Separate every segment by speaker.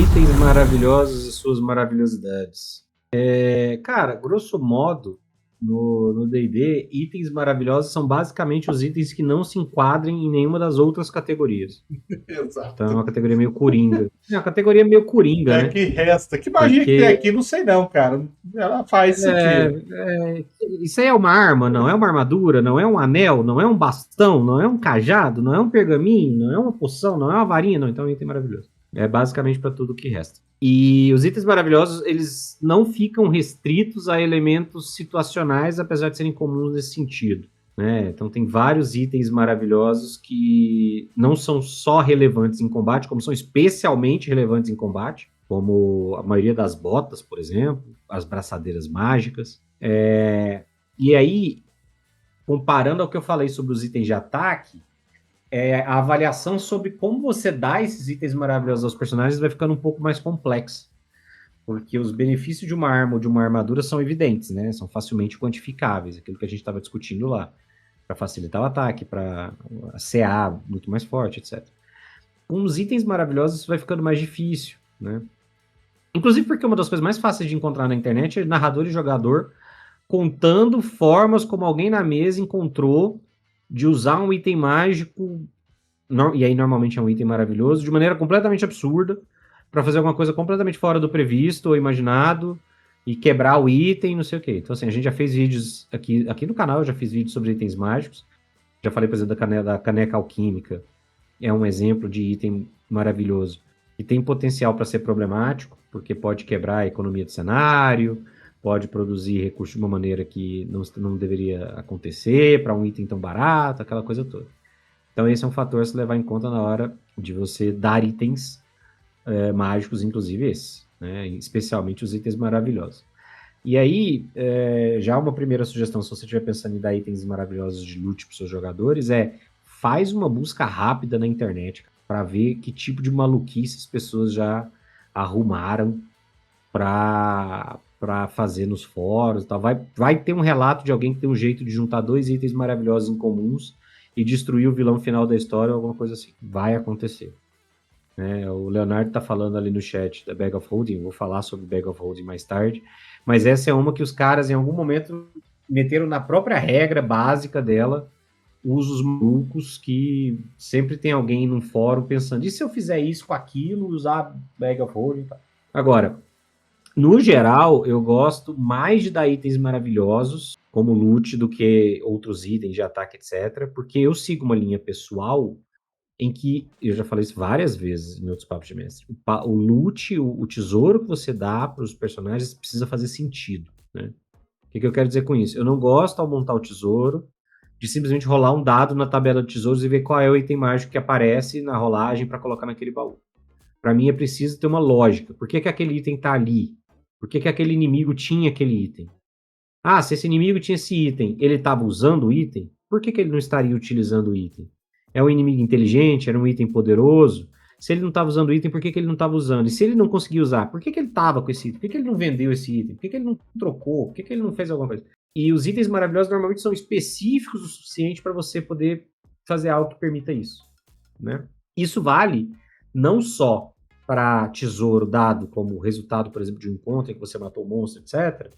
Speaker 1: Itens maravilhosos e suas maravilhosidades. Cara, grosso modo, no D&D, itens maravilhosos são basicamente os itens que não se enquadrem em nenhuma das outras categorias. Então é
Speaker 2: Exato.
Speaker 1: uma categoria meio coringa. É uma categoria meio coringa,
Speaker 2: É
Speaker 1: né?
Speaker 2: que resta. Que magia que tem
Speaker 1: Porque
Speaker 2: aqui? Não sei não, cara. Ela faz
Speaker 1: é,
Speaker 2: sentido.
Speaker 1: isso aí é uma arma, não é uma armadura, não é um anel, não é um bastão, não é um cajado, não é um pergaminho, não é uma poção, não é uma varinha, não. Então é um item maravilhoso. É basicamente para tudo que resta. E os itens maravilhosos, eles não ficam restritos a elementos situacionais, apesar de serem comuns nesse sentido. Né? Então tem vários itens maravilhosos que não são só relevantes em combate, como são especialmente relevantes em combate, como a maioria das botas, por exemplo, as braçadeiras mágicas. E aí, comparando ao que eu falei sobre os itens de ataque, a avaliação sobre como você dá esses itens maravilhosos aos personagens vai ficando um pouco mais complexa. Porque os benefícios de uma arma ou de uma armadura são evidentes, né? São facilmente quantificáveis, aquilo que a gente estava discutindo lá. Para facilitar o ataque, para a CA muito mais forte, etc. Com os itens maravilhosos isso vai ficando mais difícil, né? Inclusive porque uma das coisas mais fáceis de encontrar na internet é narrador e jogador contando formas como alguém na mesa encontrou de usar um item mágico, e aí normalmente é um item maravilhoso, de maneira completamente absurda, para fazer alguma coisa completamente fora do previsto ou imaginado, e quebrar o item, não sei o quê. Então, assim, a gente já fez vídeos aqui no canal, eu já fiz vídeos sobre itens mágicos. Já falei, por exemplo, da caneca alquímica. É um exemplo de item maravilhoso. E tem potencial para ser problemático, porque pode quebrar a economia do cenário, pode produzir recursos de uma maneira que não deveria acontecer para um item tão barato, aquela coisa toda. Então esse é um fator a se levar em conta na hora de você dar itens mágicos, inclusive esses, né? Especialmente os itens maravilhosos. E aí, já uma primeira sugestão, se você estiver pensando em dar itens maravilhosos de loot para os seus jogadores, faz uma busca rápida na internet para ver que tipo de maluquice as pessoas já arrumaram para fazer nos fóruns e tal. Vai ter um relato de alguém que tem um jeito de juntar dois itens maravilhosos em comuns e destruir o vilão final da história ou alguma coisa assim. Vai acontecer. O Leonardo está falando ali no chat da Bag of Holding, vou falar sobre Bag of Holding mais tarde, mas essa é uma que os caras em algum momento meteram na própria regra básica dela usos malucos que sempre tem alguém num fórum pensando, e se eu fizer isso com aquilo, usar Bag of Holding? Agora, no geral, eu gosto mais de dar itens maravilhosos, como loot, do que outros itens de ataque, etc. Porque eu sigo uma linha pessoal em que, eu já falei isso várias vezes em outros papos de mestre, o loot, o tesouro que você dá para os personagens precisa fazer sentido, né? O que eu quero dizer com isso? Eu não gosto, ao montar o tesouro, de simplesmente rolar um dado na tabela de tesouros e ver qual é o item mágico que aparece na rolagem para colocar naquele baú. Para mim é preciso ter uma lógica. Por que aquele item está ali? Por que aquele inimigo tinha aquele item? Ah, se esse inimigo tinha esse item, ele estava usando o item? Por que ele não estaria utilizando o item? É um inimigo inteligente? Era um item poderoso? Se ele não estava usando o item, por que ele não estava usando? E se ele não conseguia usar, por que ele estava com esse item? Por que ele não vendeu esse item? Por que ele não trocou? Por que ele não fez alguma coisa? E os itens maravilhosos normalmente são específicos o suficiente para você poder fazer algo que permita isso, né? Isso vale não só para tesouro dado como resultado, por exemplo, de um encontro em que você matou um monstro, etc.,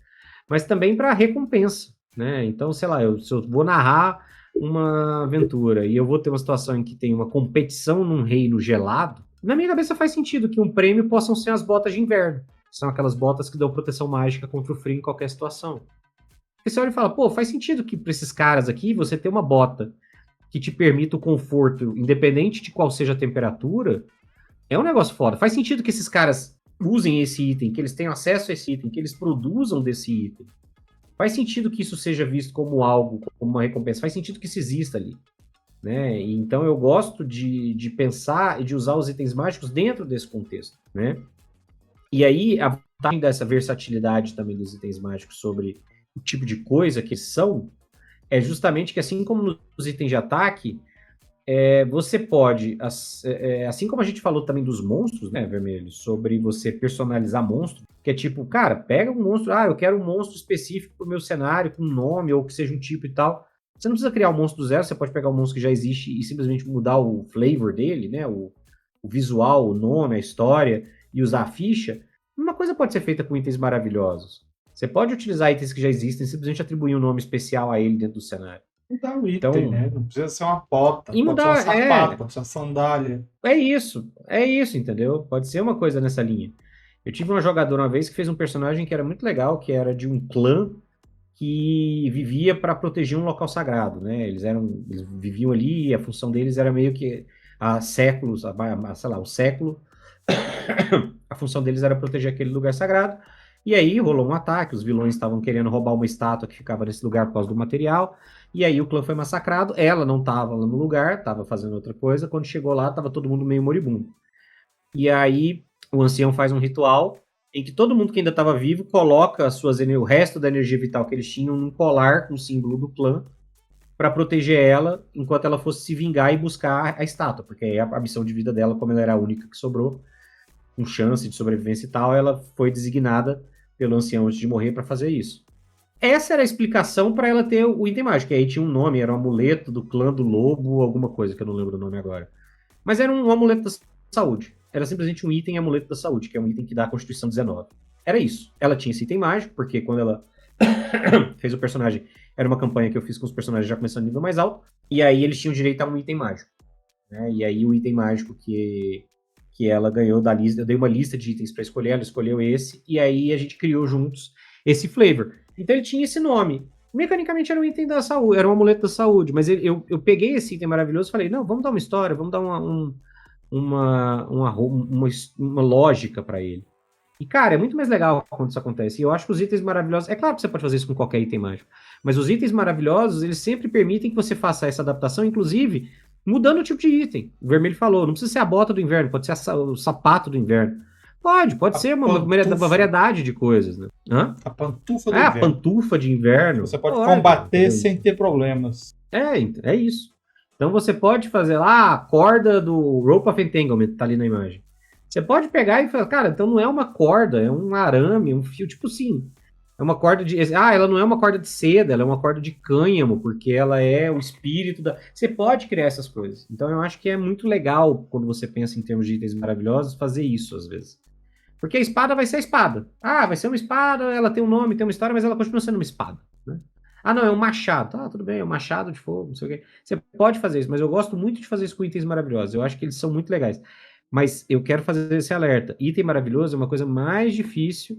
Speaker 1: mas também para recompensa, né? Então, sei lá, se eu vou narrar uma aventura e eu vou ter uma situação em que tem uma competição num reino gelado, na minha cabeça faz sentido que um prêmio possam ser as botas de inverno. São aquelas botas que dão proteção mágica contra o frio em qualquer situação. Porque você olha e fala, pô, faz sentido que para esses caras aqui você ter uma bota que te permita o conforto, independente de qual seja a temperatura, é um negócio foda. Faz sentido que esses caras usem esse item, que eles tenham acesso a esse item, que eles produzam desse item. Faz sentido que isso seja visto como algo, como uma recompensa. Faz sentido que isso exista ali. Né? Então eu gosto de pensar e de usar os itens mágicos dentro desse contexto. Né? E aí, a vantagem dessa versatilidade também dos itens mágicos sobre o tipo de coisa que são, é justamente que assim como nos itens de ataque, você pode, assim como a gente falou também dos monstros, né, Vermelho, sobre você personalizar monstro, que é tipo, cara, pega um monstro, eu quero um monstro específico pro meu cenário, com um nome, ou que seja um tipo e tal. Você não precisa criar um monstro do zero, você pode pegar um monstro que já existe e simplesmente mudar o flavor dele, né, o visual, o nome, a história, e usar a ficha, uma coisa pode ser feita com itens maravilhosos. Você pode utilizar itens que já existem, simplesmente atribuir um nome especial a ele dentro do cenário.
Speaker 2: Mudar o item,
Speaker 1: Então,
Speaker 2: né? Não precisa ser uma bota,
Speaker 1: e
Speaker 2: pode ser um
Speaker 1: mudar,
Speaker 2: sapato, pode ser uma sandália.
Speaker 1: é isso, entendeu? Pode ser uma coisa nessa linha. Eu tive uma jogadora uma vez que fez um personagem que era muito legal, que era de um clã que vivia para proteger um local sagrado, né? Eles viviam ali e a função deles era meio que há séculos, sei lá, o século, a função deles era proteger aquele lugar sagrado. E aí rolou um ataque, os vilões estavam querendo roubar uma estátua que ficava nesse lugar por causa do material. E aí o clã foi massacrado, ela não estava lá no lugar, estava fazendo outra coisa. Quando chegou lá, estava todo mundo meio moribundo. E aí o ancião faz um ritual em que todo mundo que ainda estava vivo coloca o resto da energia vital que eles tinham num colar com o símbolo do clã para proteger ela enquanto ela fosse se vingar e buscar a estátua, porque aí a missão de vida dela, como ela era a única que sobrou, com chance de sobrevivência e tal, ela foi designada pelo ancião antes de morrer para fazer isso. Essa era a explicação para ela ter o item mágico, que aí tinha um nome, era um amuleto do clã do lobo, alguma coisa que eu não lembro o nome agora. Mas era um amuleto da saúde. Era simplesmente um item amuleto da saúde, que é um item que dá a Constituição 19. Era isso. Ela tinha esse item mágico, porque quando ela fez o personagem, era uma campanha que eu fiz com os personagens já começando no nível mais alto, e aí eles tinham direito a um item mágico. Né? E aí o item mágico que ela ganhou da lista, eu dei uma lista de itens para escolher, ela escolheu esse, e aí a gente criou juntos esse flavor. Então ele tinha esse nome. Mecanicamente era um item da saúde, era um amuleto da saúde, mas eu peguei esse item maravilhoso e falei, não, vamos dar uma história, vamos dar uma lógica para ele. E, cara, é muito mais legal quando isso acontece. E eu acho que os itens maravilhosos... É claro que você pode fazer isso com qualquer item mágico. Mas os itens maravilhosos, eles sempre permitem que você faça essa adaptação, inclusive mudando o tipo de item. O Vermelho falou, não precisa ser a bota do inverno, pode ser o sapato do inverno. Pode ser uma variedade de coisas, né?
Speaker 2: Hã? A pantufa do inverno.
Speaker 1: A pantufa de inverno.
Speaker 2: Você pode combater sem ter problemas.
Speaker 1: É isso. Então você pode fazer lá a corda do Rope of Entanglement, que tá ali na imagem. Você pode pegar e falar, cara, então não é uma corda, é um arame, um fio, tipo assim. É uma corda de... ela não é uma corda de seda, ela é uma corda de cânhamo, porque ela é o espírito da... Você pode criar essas coisas. Então eu acho que é muito legal, quando você pensa em termos de itens maravilhosos, fazer isso às vezes. Porque a espada vai ser a espada. Vai ser uma espada, ela tem um nome, tem uma história, mas ela continua sendo uma espada, né? Não, é um machado. Tudo bem, é um machado de fogo, não sei o quê. Você pode fazer isso, mas eu gosto muito de fazer isso com itens maravilhosos. Eu acho que eles são muito legais. Mas eu quero fazer esse alerta. Item maravilhoso é uma coisa mais difícil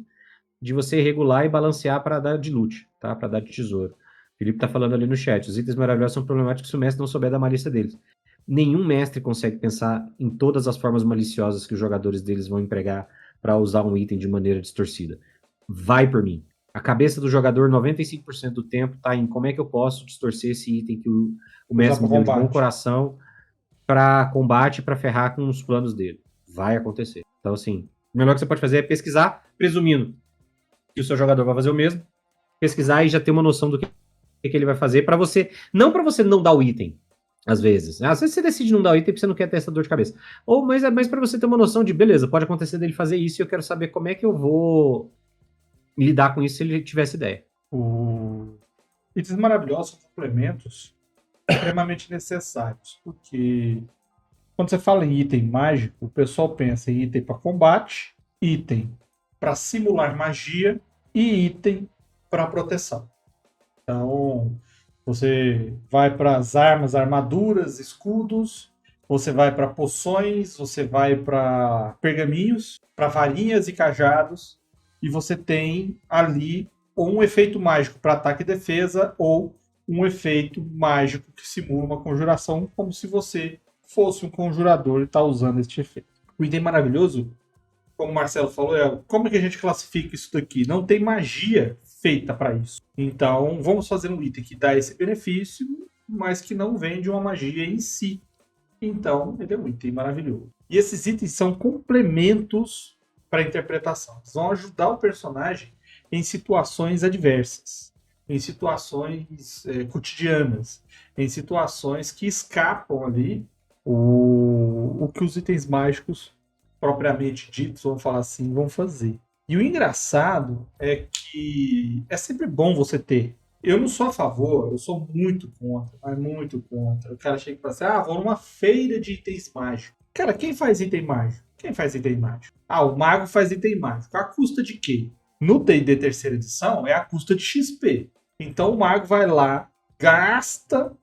Speaker 1: de você regular e balancear para dar de loot, tá? Para dar de tesouro. O Felipe tá falando ali no chat. Os itens maravilhosos são problemáticos se o mestre não souber da malícia deles. Nenhum mestre consegue pensar em todas as formas maliciosas que os jogadores deles vão empregar para usar um item de maneira distorcida. Vai por mim. A cabeça do jogador, 95% do tempo, tá em como é que eu posso distorcer esse item que o mestre me deu de bom coração para combate, para ferrar com os planos dele. Vai acontecer. Então, assim, o melhor que você pode fazer é pesquisar, presumindo que o seu jogador vai fazer o mesmo, pesquisar e já ter uma noção do que ele vai fazer para você, não para você não dar o item, às vezes. Às vezes você decide não dar o item porque você não quer ter essa dor de cabeça. Mas para você ter uma noção de, beleza, pode acontecer dele fazer isso e eu quero saber como é que eu vou lidar com isso se ele tivesse ideia.
Speaker 2: Itens maravilhosos são complementos extremamente necessários, porque quando você fala em item mágico, o pessoal pensa em item para combate, item para simular magia e item para proteção. Então, você vai para as armas, armaduras, escudos, você vai para poções, você vai para pergaminhos, para varinhas e cajados, e você tem ali ou um efeito mágico para ataque e defesa ou um efeito mágico que simula uma conjuração, como se você fosse um conjurador e está usando este efeito. O item maravilhoso, como o Marcelo falou, como que a gente classifica isso daqui? Não tem magia feita para isso. Então, vamos fazer um item que dá esse benefício, mas que não vende uma magia em si. Então, ele é um item maravilhoso. E esses itens são complementos para a interpretação. Eles vão ajudar o personagem em situações adversas, em situações cotidianas, em situações que escapam ali o que os itens mágicos propriamente ditos, vamos falar assim, vão fazer. E o engraçado é que é sempre bom você ter. Eu não sou a favor, eu sou muito contra, mas muito contra. O cara chega e fala assim, vou numa feira de itens mágicos. Cara, quem faz item mágico? Quem faz item mágico? O mago faz item mágico. A custa de quê? No D&D terceira edição, é a custa de XP. Então o mago vai lá, gasta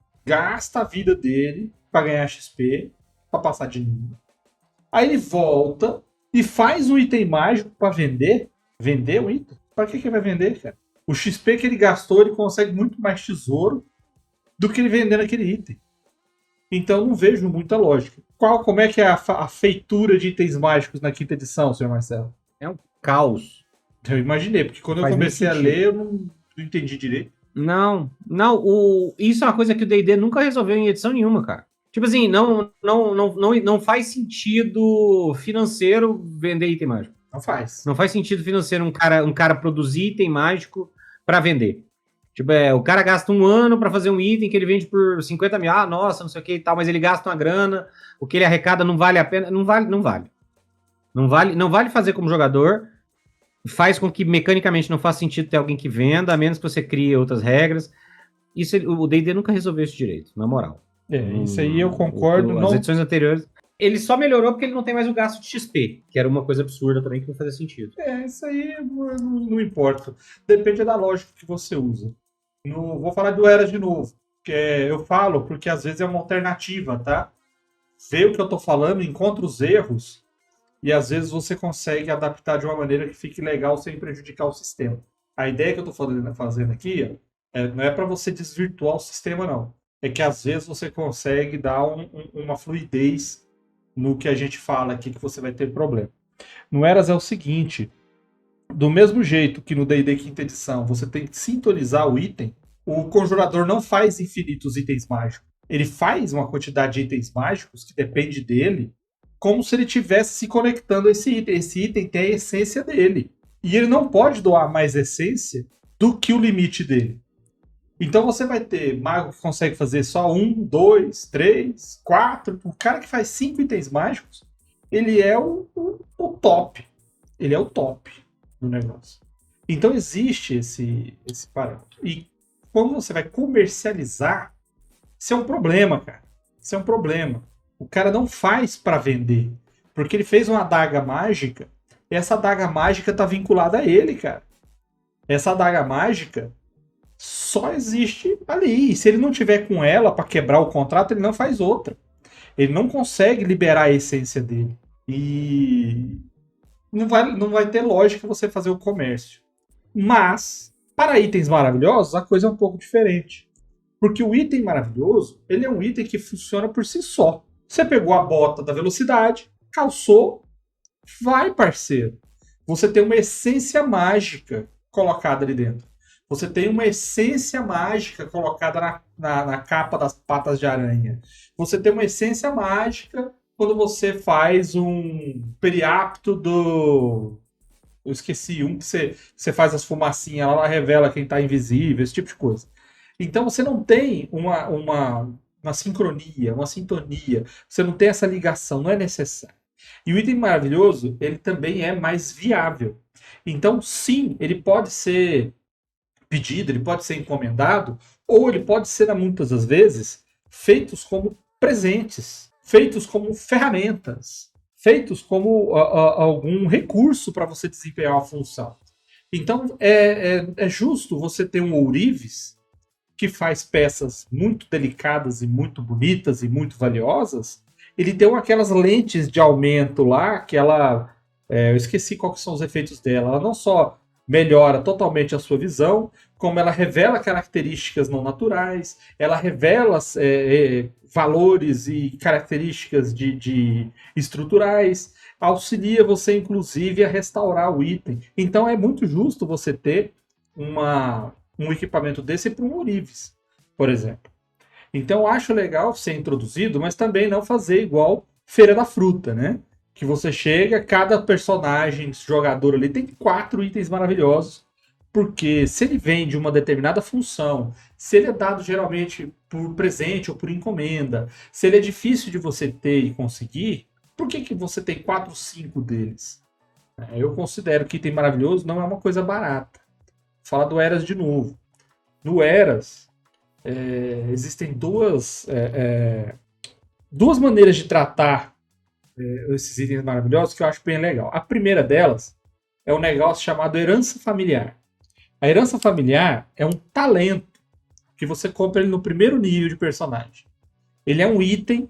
Speaker 2: a vida dele para ganhar XP, para passar de nível. Aí ele volta e faz um item mágico para vender. Vender o item? Para que ele vai vender, cara? O XP que ele gastou, ele consegue muito mais tesouro do que ele vendendo aquele item. Então não vejo muita lógica. Como é que é a feitura de itens mágicos na quinta edição, senhor Marcelo?
Speaker 1: É um caos.
Speaker 2: Eu imaginei, porque quando eu comecei a ler, eu não entendi direito.
Speaker 1: Não. Isso é uma coisa que o D&D nunca resolveu em edição nenhuma, cara. Tipo assim, não faz sentido financeiro vender item mágico.
Speaker 2: Não faz.
Speaker 1: Não faz sentido financeiro um cara produzir item mágico para vender. Tipo, o cara gasta um ano para fazer um item que ele vende por 50 mil. Nossa, não sei o que e tal, mas ele gasta uma grana, o que ele arrecada não vale a pena. Não vale fazer como jogador. Faz com que mecanicamente não faça sentido ter alguém que venda, a menos que você crie outras regras. Isso o D&D nunca resolveu esse direito, na moral.
Speaker 2: Isso aí eu concordo.
Speaker 1: As edições anteriores, ele só melhorou porque ele não tem mais o gasto de XP, que era uma coisa absurda também que não fazia sentido.
Speaker 2: Isso aí não importa. Depende da lógica que você usa. Vou falar do Eras de novo. Eu falo porque às vezes é uma alternativa, tá? Vê o que eu tô falando, encontra os erros e às vezes você consegue adaptar de uma maneira que fique legal sem prejudicar o sistema. A ideia que eu tô fazendo aqui não é para você desvirtuar o sistema, não. É que às vezes você consegue dar uma fluidez no que a gente fala aqui que você vai ter problema. No Eras é o seguinte, do mesmo jeito que no D&D quinta edição você tem que sintonizar o item, o conjurador não faz infinitos itens mágicos. Ele faz uma quantidade de itens mágicos que depende dele, como se ele estivesse se conectando a esse item. Esse item tem a essência dele. E ele não pode doar mais essência do que o limite dele. Então você vai ter mago que consegue fazer só 1, 2, 3, 4. O cara que faz 5 itens mágicos, ele é o top. Ele é o top do negócio. Então existe esse parâmetro. E quando você vai comercializar, isso é um problema, cara. Isso é um problema. O cara não faz para vender. Porque ele fez uma adaga mágica e essa adaga mágica tá vinculada a ele, cara. Essa adaga mágica só existe ali. E se ele não tiver com ela para quebrar o contrato, ele não faz outra. Ele não consegue liberar a essência dele. E não vai ter lógica você fazer o comércio. Mas, para itens maravilhosos, a coisa é um pouco diferente. Porque o item maravilhoso, ele é um item que funciona por si só. Você pegou a bota da velocidade, calçou, vai, parceiro. Você tem uma essência mágica colocada ali dentro. Você tem uma essência mágica colocada na capa das patas de aranha. Você tem uma essência mágica quando você faz um periapto do... Eu esqueci, um que você faz as fumacinhas, ela revela quem está invisível, esse tipo de coisa. Então você não tem uma sincronia, uma sintonia. Você não tem essa ligação, não é necessário. E o item maravilhoso, ele também é mais viável. Então, sim, ele pode ser pedido, ele pode ser encomendado, ou ele pode ser, muitas das vezes, feitos como presentes, feitos como ferramentas, feitos como algum recurso para você desempenhar uma função. Então, é justo você ter um ourives que faz peças muito delicadas e muito bonitas e muito valiosas. Ele tem aquelas lentes de aumento lá, que ela... eu esqueci quais são os efeitos dela. Ela não só melhora totalmente a sua visão, como ela revela características não naturais, ela revela valores e características de estruturais, auxilia você, inclusive, a restaurar o item. Então é muito justo você ter um equipamento desse para um ourives, por exemplo. Então acho legal ser introduzido, mas também não fazer igual Feira da Fruta, né? Que você chega, cada personagem, jogador ali tem 4 itens maravilhosos, porque se ele vende uma determinada função, se ele é dado geralmente por presente ou por encomenda, se ele é difícil de você ter e conseguir, por que você tem 4, 5 deles? Eu considero que item maravilhoso não é uma coisa barata. Fala do Eras de novo. No Eras, existem duas maneiras de tratar esses itens maravilhosos que eu acho bem legal. A primeira delas é um negócio chamado herança familiar. A herança familiar é um talento que você compra ele no primeiro nível de personagem. Ele é um item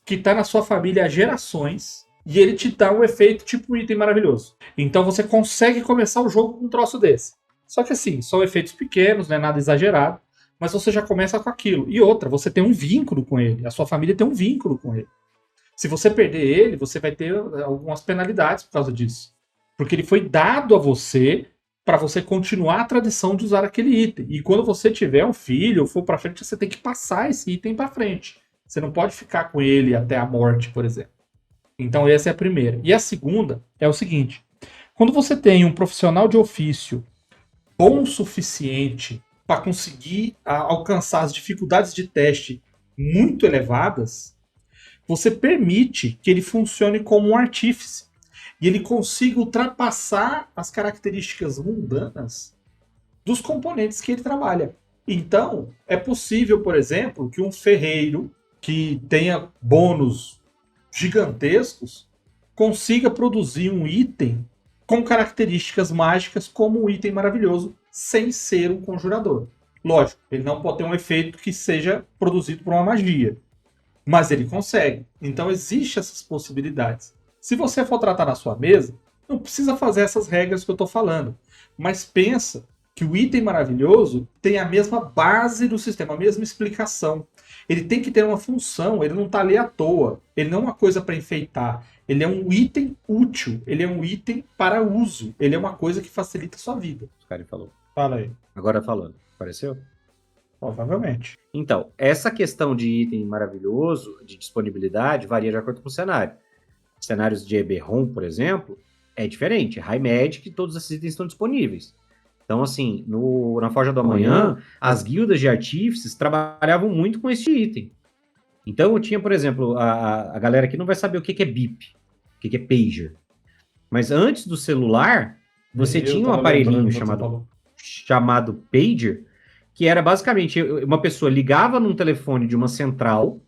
Speaker 2: que está na sua família há gerações e ele te dá um efeito tipo um item maravilhoso. Então você consegue começar o jogo com um troço desse. Só que assim, são efeitos pequenos, não é nada exagerado, mas você já começa com aquilo. E outra, você tem um vínculo com ele, a sua família tem um vínculo com ele. Se você perder ele, você vai ter algumas penalidades por causa disso. Porque ele foi dado a você para você continuar a tradição de usar aquele item. E quando você tiver um filho ou for para frente, você tem que passar esse item para frente. Você não pode ficar com ele até a morte, por exemplo. Então essa é a primeira. E a segunda é o seguinte: quando você tem um profissional de ofício bom o suficiente para conseguir alcançar as dificuldades de teste muito elevadas, você permite que ele funcione como um artífice e ele consiga ultrapassar as características mundanas dos componentes que ele trabalha. Então, é possível, por exemplo, que um ferreiro que tenha bônus gigantescos consiga produzir um item com características mágicas como um item maravilhoso, sem ser um conjurador. Lógico, ele não pode ter um efeito que seja produzido por uma magia, mas ele consegue. Então existem essas possibilidades. Se você for tratar na sua mesa, não precisa fazer essas regras que eu estou falando, mas pensa que o item maravilhoso tem a mesma base do sistema, a mesma explicação. Ele tem que ter uma função, ele não está ali à toa. Ele não é uma coisa para enfeitar. Ele é um item útil, ele é um item para uso. Ele é uma coisa que facilita a sua vida.
Speaker 1: O cara falou.
Speaker 2: Fala aí.
Speaker 1: Agora falando. Apareceu?
Speaker 2: Provavelmente.
Speaker 1: Então, essa questão de item maravilhoso, de disponibilidade, varia de acordo com o cenário. Cenários de Eberron, por exemplo, é diferente. High Magic, todos esses itens estão disponíveis. Então, assim, na Forja do Amanhã, as guildas de artífices trabalhavam muito com esse item. Então, eu tinha, por exemplo, a galera aqui não vai saber o que é BIP, o que é pager. Mas antes do celular, você tinha um aparelhinho chamado pager, que era basicamente uma pessoa ligava num telefone de uma central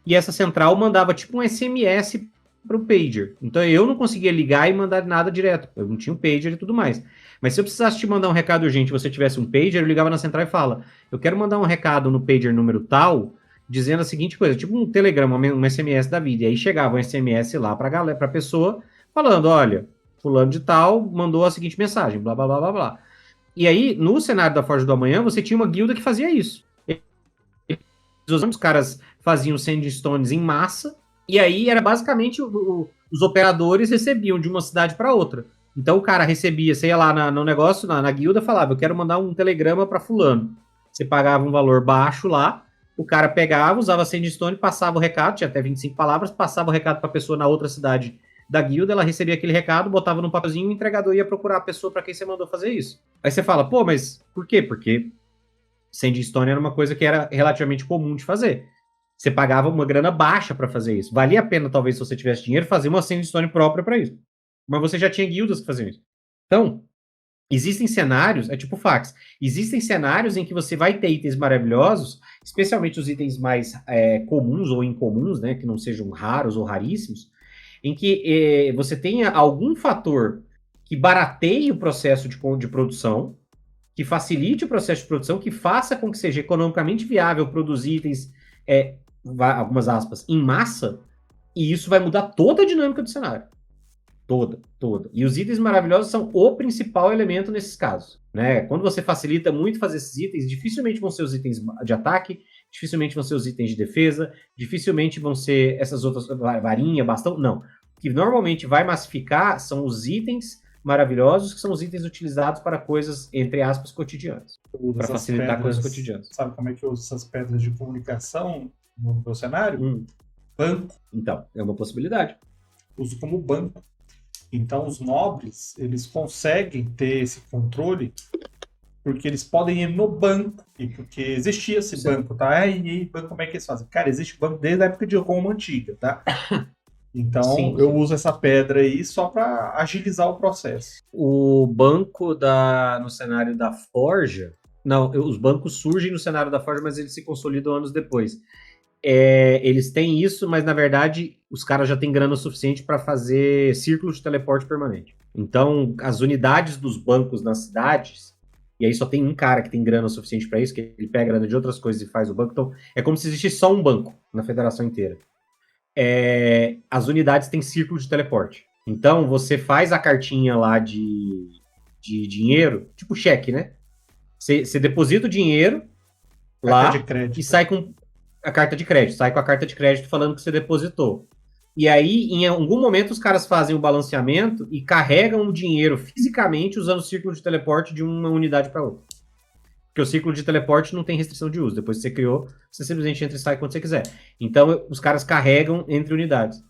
Speaker 1: e essa central mandava tipo um SMS para o pager. Então eu não conseguia ligar e mandar nada direto. Eu não tinha um pager e tudo mais. Mas se eu precisasse te mandar um recado urgente e você tivesse um pager, eu ligava na central e fala: eu quero mandar um recado no pager número tal, dizendo a seguinte coisa, tipo um telegrama, um SMS da vida. E aí chegava um SMS lá para a pessoa falando: olha, fulano de tal mandou a seguinte mensagem, blá, blá, blá, blá, blá. E aí, no cenário da Forja do Amanhã, você tinha uma guilda que fazia isso. Os caras faziam sandstones em massa, e aí era basicamente os operadores recebiam de uma cidade para outra. Então o cara recebia, você ia lá no negócio, na guilda, falava: eu quero mandar um telegrama para fulano. Você pagava um valor baixo lá, o cara pegava, usava sandstone, passava o recado, tinha até 25 palavras, passava o recado para a pessoa na outra cidade da guilda, ela recebia aquele recado, botava num papelzinho, o entregador ia procurar a pessoa para quem você mandou fazer isso. Aí você fala: pô, mas por quê? Porque sandstone era uma coisa que era relativamente comum de fazer. Você pagava uma grana baixa para fazer isso. Valia a pena, talvez, se você tivesse dinheiro, fazer uma sandstone própria para isso. Mas você já tinha guildas que faziam isso. Então, existem cenários, é tipo fax, existem cenários em que você vai ter itens maravilhosos, especialmente os itens mais comuns ou incomuns, né, que não sejam raros ou raríssimos, em que você tenha algum fator que barateie o processo de produção, que facilite o processo de produção, que faça com que seja economicamente viável produzir itens, algumas aspas, em massa, e isso vai mudar toda a dinâmica do cenário. Toda. E os itens maravilhosos são o principal elemento nesses casos, né? Quando você facilita muito fazer esses itens, dificilmente vão ser os itens de ataque, dificilmente vão ser os itens de defesa, dificilmente vão ser essas outras, varinha, bastão, não. O que normalmente vai massificar são os itens maravilhosos, que são os itens utilizados para coisas, entre aspas, cotidianas. Para facilitar coisas cotidianas.
Speaker 2: Sabe como é que eu uso essas pedras de comunicação no meu cenário? Banco.
Speaker 1: Então, é uma possibilidade.
Speaker 2: Uso como banco. Então, os nobres, eles conseguem ter esse controle porque eles podem ir no banco. E porque existia esse banco, tá? E banco, como é que eles fazem? Cara, existe banco desde a época de Roma Antiga, tá? Então, eu uso essa pedra aí só para agilizar o processo.
Speaker 1: O banco no cenário da Forja... Não, os bancos surgem no cenário da Forja, mas eles se consolidam anos depois. Eles têm isso, mas, na verdade, os caras já têm grana o suficiente para fazer círculo de teleporte permanente. Então, as unidades dos bancos nas cidades, e aí só tem um cara que tem grana o suficiente para isso, que ele pega grana de outras coisas e faz o banco. Então, é como se existisse só um banco na federação inteira. As unidades têm círculo de teleporte. Então, você faz a cartinha lá de dinheiro, tipo cheque, né? Você deposita o dinheiro lá e sai com a carta de crédito. Sai com a carta de crédito falando que você depositou. E aí, em algum momento, os caras fazem o balanceamento e carregam o dinheiro fisicamente usando o círculo de teleporte de uma unidade para outra. Porque o círculo de teleporte não tem restrição de uso. Depois que você criou, você simplesmente entra e sai quando você quiser. Então, os caras carregam entre unidades.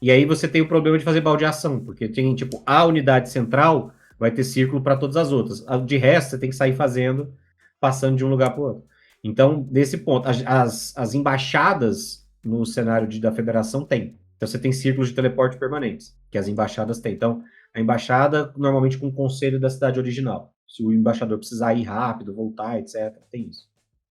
Speaker 1: E aí você tem o problema de fazer baldeação, porque tem, tipo, a unidade central vai ter círculo para todas as outras. De resto, você tem que sair fazendo, passando de um lugar para o outro. Então, nesse ponto, as embaixadas no cenário da federação tem. Então, você tem círculos de teleporte permanentes, que as embaixadas têm. Então, a embaixada, normalmente com o conselho da cidade original. Se o embaixador precisar ir rápido, voltar, etc., tem isso.